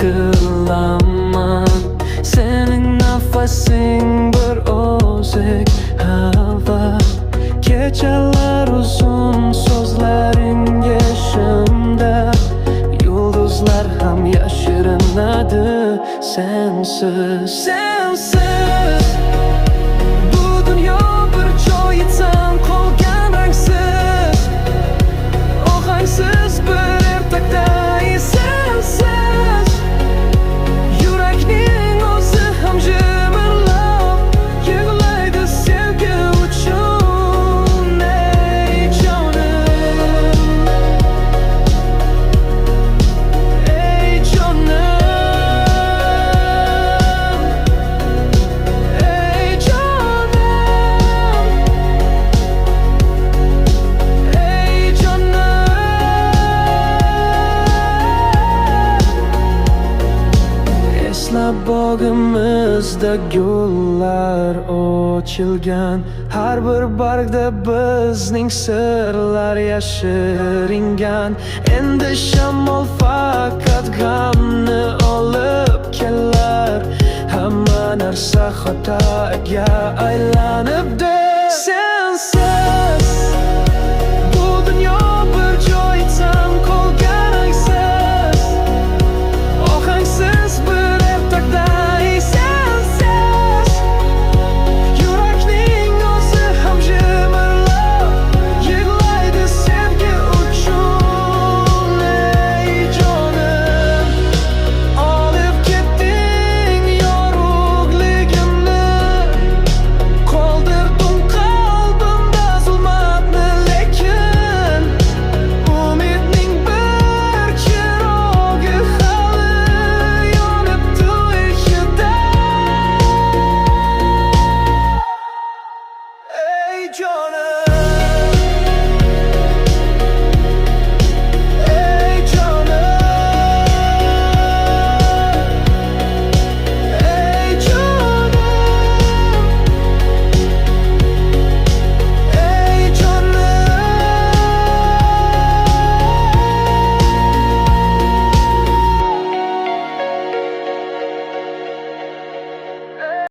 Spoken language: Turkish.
qilaman. Sening nafasing bir o'zik hava. Kechalar uzun, so'zlaring yashimda. Yulduzlar ham yashirinadi sensiz, sensiz. Bu dunyo bir joyidan qolgan rangsiz, ohangsiz bir ertakday sensiz. Yurakning o'zi ham jimirlab yig'laydi sevgi uchun. Ey jonim, ey jonim, ey jonim, ey jonim. Eslab bog'imizda gullar ochilgan, har bir bargda bizning sirlar yashiringan. Endi shamol faqat g'amni olib kelar, hamma narsa xatoga aylanibdi.